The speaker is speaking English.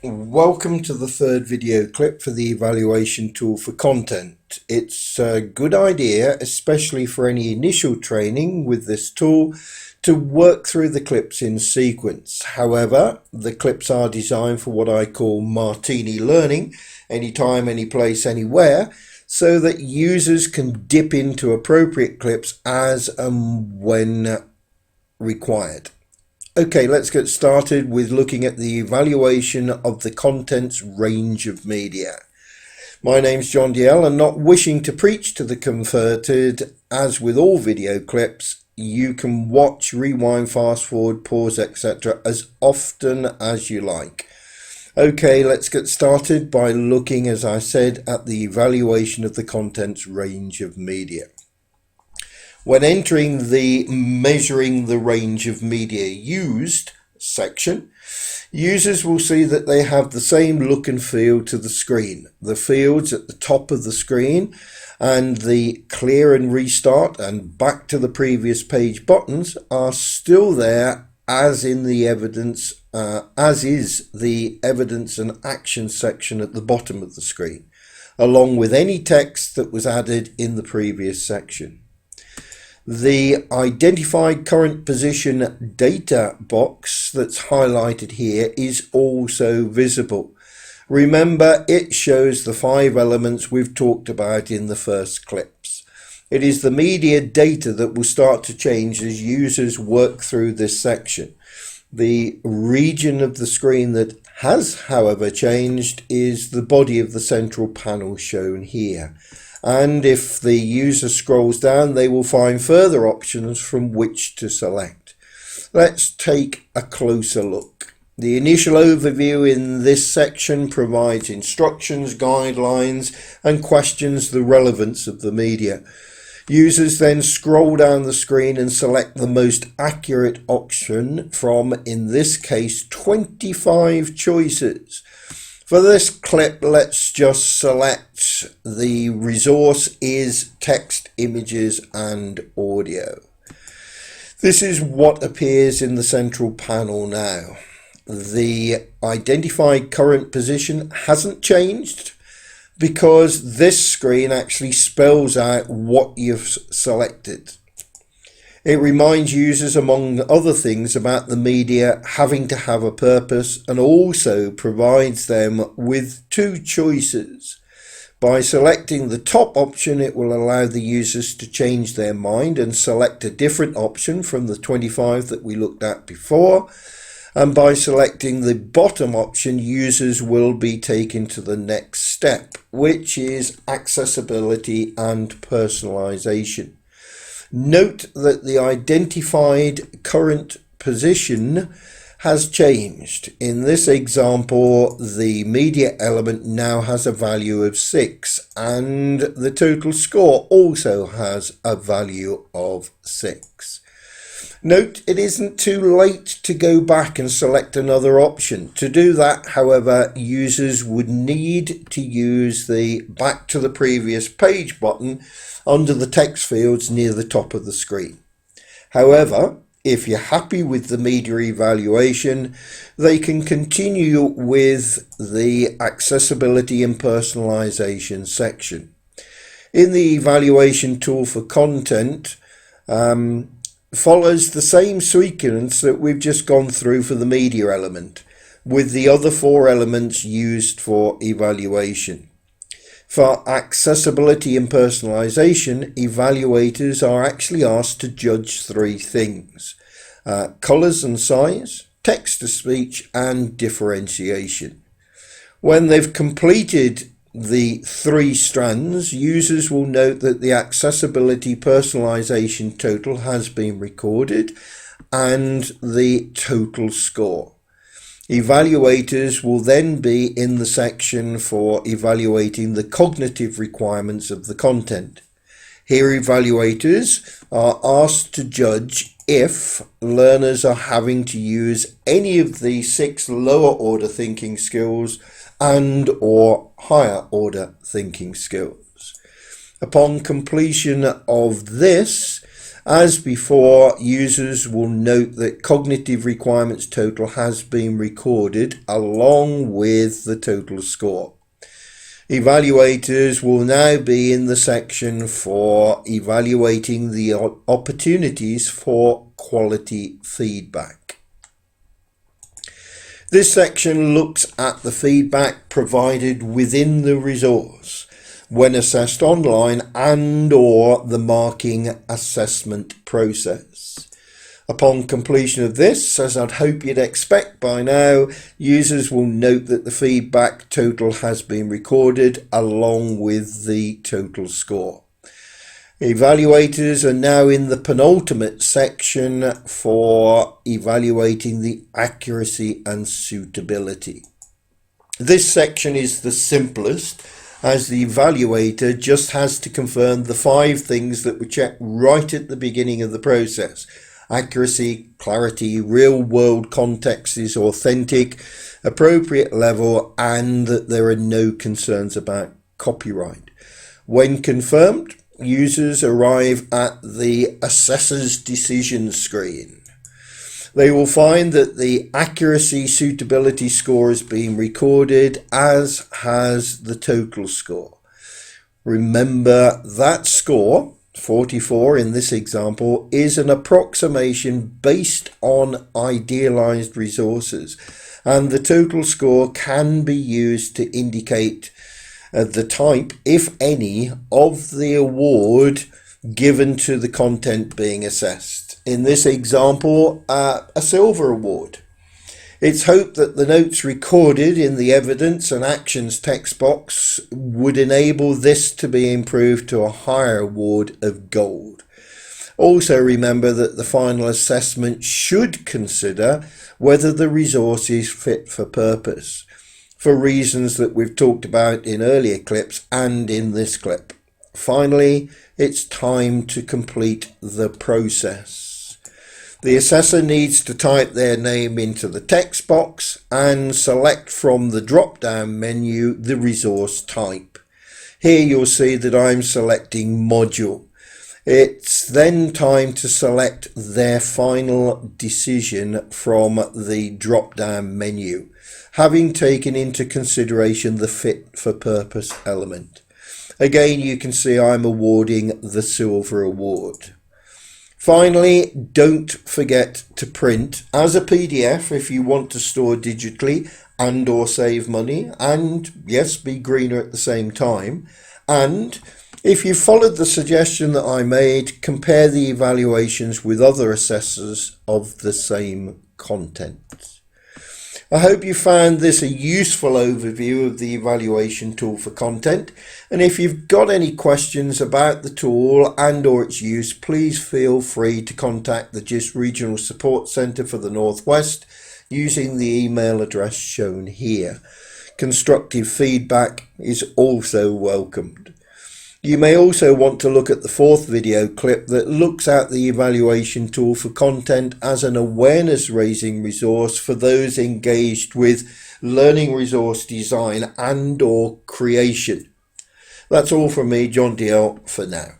Welcome to the third video clip for the evaluation tool for content. It's a good idea, especially for any initial training with this tool, to work through the clips in sequence. However, the clips are designed for what I call martini learning, anytime, any place, anywhere, so that users can dip into appropriate clips as and when required. Okay, let's get started with looking at the evaluation of the contents range of media. My name's John DL, and not wishing to preach to the converted, as with all video clips, you can watch, rewind, fast forward, pause, etc. as often as you like. Okay, let's get started by looking, as I said, at the evaluation of the contents range of media. When entering the measuring the range of media used section, users will see that they have the same look and feel to the screen. The fields at the top of the screen and the clear and restart and back to the previous page buttons are still there as in the evidence, as is the evidence and action section at the bottom of the screen, along with any text that was added in the previous section. The identified current position data box that's highlighted here is also visible. Remember, it shows the 5 elements we've talked about in the first clips. It is the media data that will start to change as users work through this section. The region of the screen that has, however, changed is the body of the central panel shown here. And if the user scrolls down, they will find further options from which to select. Let's take a closer look. The initial overview in this section provides instructions, guidelines, and questions the relevance of the media. Users then scroll down the screen and select the most accurate option from, in this case, 25 choices. For this clip, let's just select the resource is text, images, and audio. This is what appears in the central panel now. The identified current position hasn't changed because this screen actually spells out what you've selected. It reminds users, among other things, about the media having to have a purpose, and also provides them with 2 choices. By selecting the top option, it will allow the users to change their mind and select a different option from the 25 that we looked at before. And by selecting the bottom option, users will be taken to the next step, which is accessibility and personalization. Note that the identified current position has changed. In this example, the media element now has a value of 6, and the total score also has a value of 6. Note it isn't too late to go back and select another option. To do that, however, users would need to use the back to the previous page button under the text fields near the top of the screen. However, if you're happy with the media evaluation, they can continue with the accessibility and personalization section. In the evaluation tool for content, follows the same sequence that we've just gone through for the media element, with the other 4 elements used for evaluation. For accessibility and personalization, evaluators are actually asked to judge 3 things: colors and size, text-to-speech, and differentiation. When they've completed the 3 strands, users will note that the accessibility personalization total has been recorded and the total score. Evaluators will then be in the section for evaluating the cognitive requirements of the content. Here, evaluators are asked to judge if learners are having to use any of the 6 lower order thinking skills and or higher order thinking skills. Upon completion of this, As before, users will note that cognitive requirements total has been recorded along with the total score. Evaluators will now be in the section for evaluating the opportunities for quality feedback. This section looks at the feedback provided within the resource when assessed online and/or the marking assessment process. Upon completion of this, as I'd hope you'd expect by now, users will note that the feedback total has been recorded along with the total score. Evaluators are now in the penultimate section for evaluating the accuracy and suitability. This section is the simplest, as the evaluator just has to confirm the 5 things that were checked right at the beginning of the process. Accuracy, clarity, real-world context is authentic, appropriate level, and that there are no concerns about copyright. When confirmed, users arrive at the assessor's decision screen. They will find that the accuracy suitability score has been recorded, as has the total score. Remember that score, 44 in this example, is an approximation based on idealized resources, and the total score can be used to indicate the type, if any, of the award given to the content being assessed. In this example, a silver award. It's hoped that the notes recorded in the evidence and actions text box would enable this to be improved to a higher award of gold. Also remember that the final assessment should consider whether the resource is fit for purpose, for reasons that we've talked about in earlier clips and in this clip. Finally, it's time to complete the process. The assessor needs to type their name into the text box and select from the drop-down menu the resource type. Here you'll see that I'm selecting module. It's then time to select their final decision from the drop-down menu, having taken into consideration the fit for purpose element. Again, you can see I'm awarding the silver award. Finally, don't forget to print as a PDF if you want to store digitally and/or save money, and yes, be greener at the same time. And if you followed the suggestion that I made, compare the evaluations with other assessors of the same content. I hope you found this a useful overview of the evaluation tool for content, and if you've got any questions about the tool and/or its use, please feel free to contact the GIST Regional Support Centre for the Northwest using the email address shown here. Constructive feedback is also welcomed. You may also want to look at the 4th video clip that looks at the evaluation tool for content as an awareness raising resource for those engaged with learning resource design and/or creation. That's all from me, John DL, for now.